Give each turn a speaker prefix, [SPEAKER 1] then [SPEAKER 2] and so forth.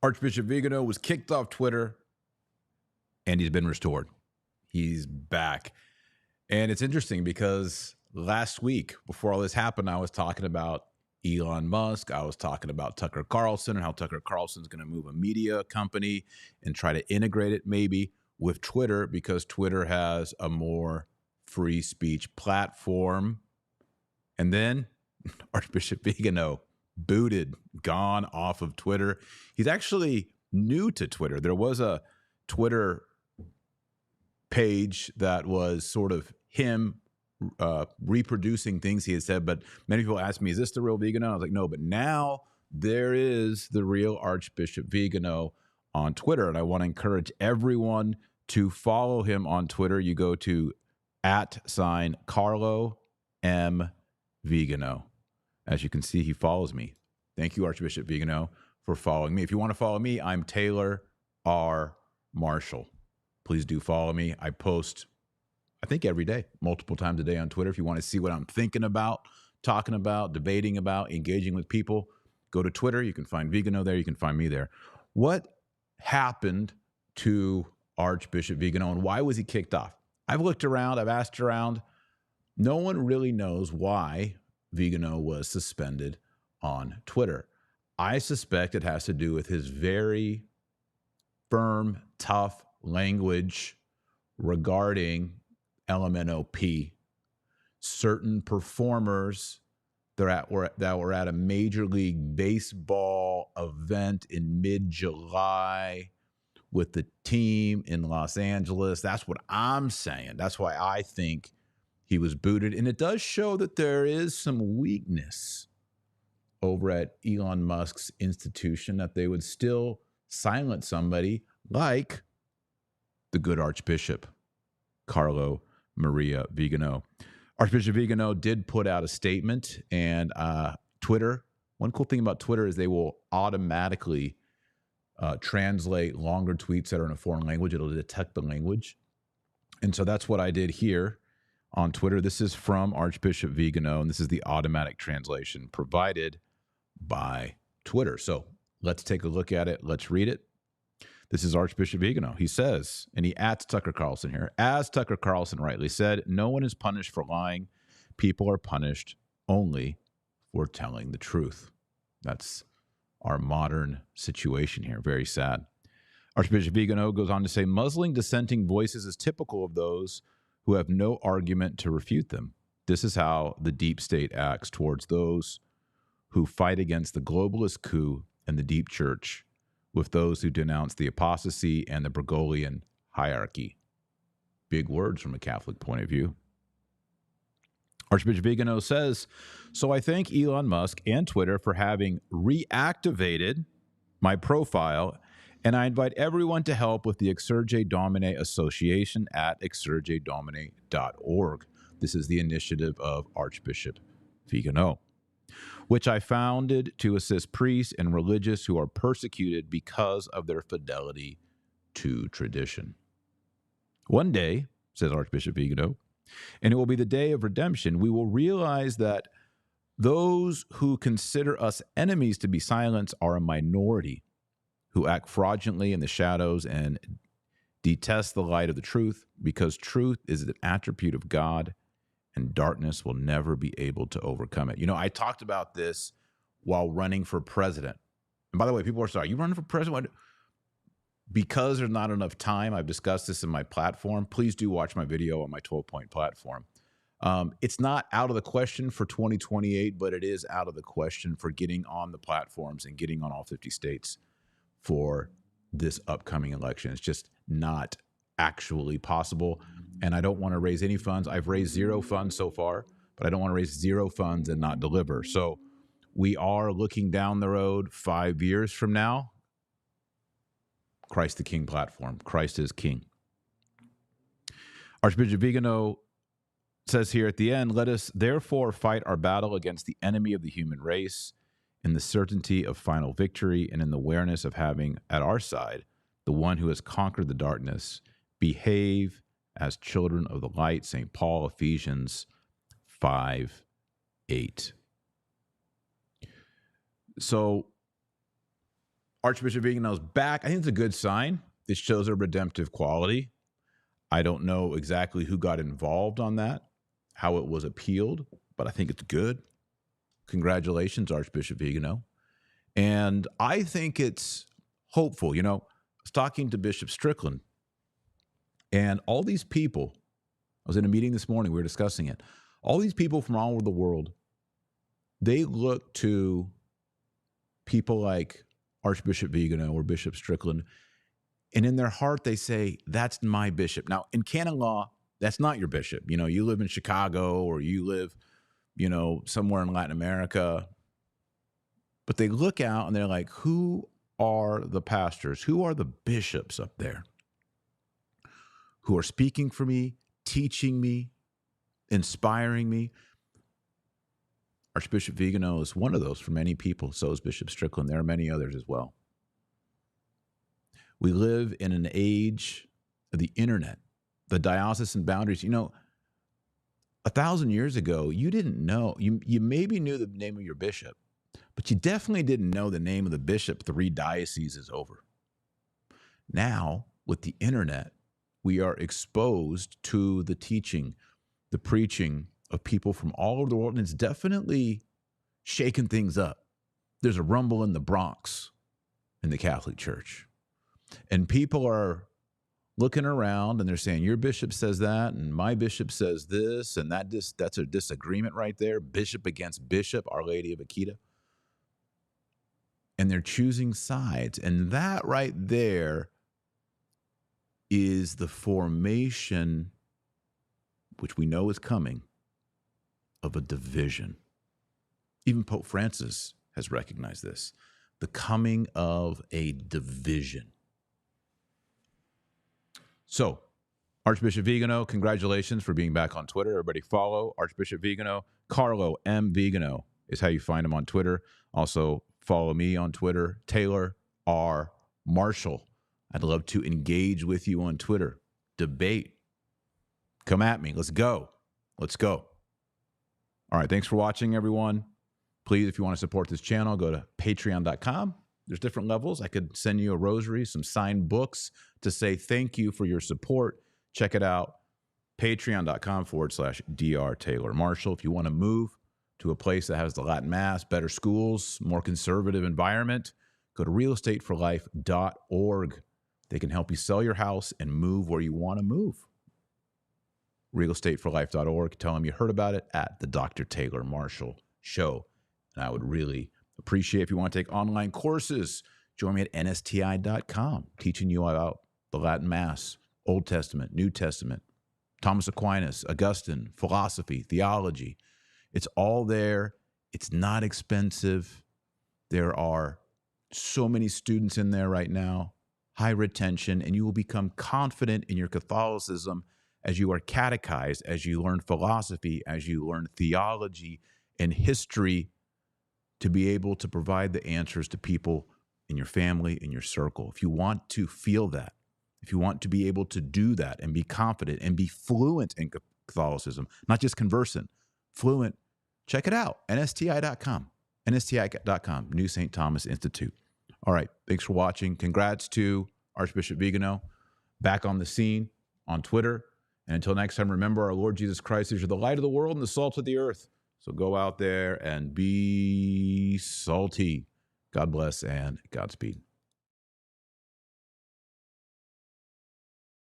[SPEAKER 1] Archbishop Viganò was kicked off Twitter, and he's been restored. He's back. And it's interesting because last week, before all this happened, I was talking about Elon Musk. I was talking about Tucker Carlson and how Tucker Carlson's going to move a media company and try to integrate it maybe with Twitter because Twitter has a more free speech platform. And then Archbishop Viganò booted, gone off of Twitter. He's actually new to Twitter. There was a Twitter page that was sort of him reproducing things he had said, but many people asked me, is this the real Viganò? I was like, no, but now there is the real Archbishop Viganò on Twitter, and I want to encourage everyone to follow him on Twitter. You go to @Carlo M. Viganò. As you can see, he follows me. Thank you, Archbishop Viganò, for following me. If you want to follow me, I'm Taylor R. Marshall. Please do follow me. I post, I think, every day, multiple times a day on Twitter. If you want to see what I'm thinking about, talking about, debating about, engaging with people, go to Twitter. You can find Viganò there. You can find me there. What happened to Archbishop Viganò, and why was he kicked off? I've looked around. I've asked around. No one really knows why Viganò was suspended on Twitter. I suspect it has to do with his very firm, tough language regarding LMNOP. Certain performers that were at a Major League Baseball event in mid-July with the team in Los Angeles. That's what I'm saying. That's why I think he was booted. And it does show that there is some weakness over at Elon Musk's institution, that they would still silence somebody like the good Archbishop Carlo Maria Viganò. Archbishop Viganò did put out a statement, and Twitter, one cool thing about Twitter is they will automatically translate longer tweets that are in a foreign language. It'll detect the language. And so that's what I did here on Twitter. This is from Archbishop Viganò, and this is the automatic translation provided by Twitter. So let's take a look at it. Let's read it. This is Archbishop Viganò. He says, and he adds Tucker Carlson here, as Tucker Carlson rightly said, no one is punished for lying. People are punished only for telling the truth. That's our modern situation here. Very sad. Archbishop Viganò goes on to say, muzzling dissenting voices is typical of those who have no argument to refute them. This is how the deep state acts towards those who fight against the globalist coup and the deep church, with those who denounce the apostasy and the Bergoglian hierarchy. Big words from a Catholic point of view. Archbishop Viganò says, so I thank Elon Musk and Twitter for having reactivated my profile, and I invite everyone to help with the Exsurge Domine Association at exsurgedomine.org. This is the initiative of Archbishop Viganò, which I founded to assist priests and religious who are persecuted because of their fidelity to tradition. One day, says Archbishop Viganò, and it will be the day of redemption, we will realize that those who consider us enemies to be silenced are a minority who act fraudulently in the shadows and detest the light of the truth, because truth is an attribute of God and darkness will never be able to overcome it. You know, I talked about this while running for president. And by the way, people are saying, are you running for president? Because there's not enough time, I've discussed this in my platform. Please do watch my video on my 12-point platform. It's not out of the question for 2028, but it is out of the question for getting on the platforms and getting on all 50 states for this upcoming election. It's just not actually possible. And I don't want to raise any funds. I've raised 0 funds so far, but I don't want to raise 0 funds and not deliver. So we are looking down the road 5 years from now. Christ the King platform. Christ is King. Archbishop Viganò says here at the end, let us therefore fight our battle against the enemy of the human race in the certainty of final victory and in the awareness of having at our side the one who has conquered the darkness. Behave as children of the light, St. Paul, Ephesians 5:8. So Archbishop Viganò's back. I think it's a good sign. It shows a redemptive quality. I don't know exactly who got involved on that, how it was appealed, but I think it's good. Congratulations, Archbishop Viganò. And I think it's hopeful. I was talking to Bishop Strickland, and all these people, I was in a meeting this morning, we were discussing it. All these people from all over the world, they look to people like Archbishop Viganò or Bishop Strickland, and in their heart they say, that's my bishop. Now, in canon law, that's not your bishop. You live in Chicago or you live, somewhere in Latin America. But they look out and they're like, who are the pastors? Who are the bishops up there who are speaking for me, teaching me, inspiring me? Archbishop Viganò is one of those for many people. So is Bishop Strickland. There are many others as well. We live in an age of the internet, the diocesan boundaries. 1,000 years ago, you didn't know. You maybe knew the name of your bishop, but you definitely didn't know the name of the bishop 3 dioceses over. Now, with the internet, we are exposed to the teaching, the preaching of people from all over the world, and it's definitely shaking things up. There's a rumble in the Bronx in the Catholic Church. And people are looking around and they're saying, your bishop says that, and my bishop says this, and that's a disagreement right there. Bishop against bishop, Our Lady of Akita. And they're choosing sides. And that right there is the formation, which we know is coming, of a division. Even Pope Francis has recognized this. The coming of a division. So, Archbishop Viganò, congratulations for being back on Twitter. Everybody follow Archbishop Viganò. Carlo M. Viganò is how you find him on Twitter. Also, follow me on Twitter, Taylor R. Marshall. I'd love to engage with you on Twitter. Debate. Come at me. Let's go. Let's go. All right. Thanks for watching, everyone. Please, if you want to support this channel, go to patreon.com. There's different levels. I could send you a rosary, some signed books to say thank you for your support. Check it out. Patreon.com/Dr. Taylor Marshall. If you want to move to a place that has the Latin Mass, better schools, more conservative environment, go to realestateforlife.org. They can help you sell your house and move where you want to move. Realestateforlife.org. Tell them you heard about it at the Dr. Taylor Marshall Show. And I would really appreciate if you want to take online courses. Join me at nsti.com, teaching you about the Latin Mass, Old Testament, New Testament, Thomas Aquinas, Augustine, philosophy, theology. It's all there. It's not expensive. There are so many students in there right now, high retention, and you will become confident in your Catholicism as you are catechized, as you learn philosophy, as you learn theology and history, to be able to provide the answers to people in your family, in your circle. If you want to feel that, if you want to be able to do that and be confident and be fluent in Catholicism, not just conversant, fluent, check it out, nsti.com, nsti.com, New St. Thomas Institute. All right, thanks for watching. Congrats to Archbishop Viganò, back on the scene on Twitter. And until next time, remember our Lord Jesus Christ is the light of the world and the salt of the earth. So go out there and be salty. God bless and Godspeed.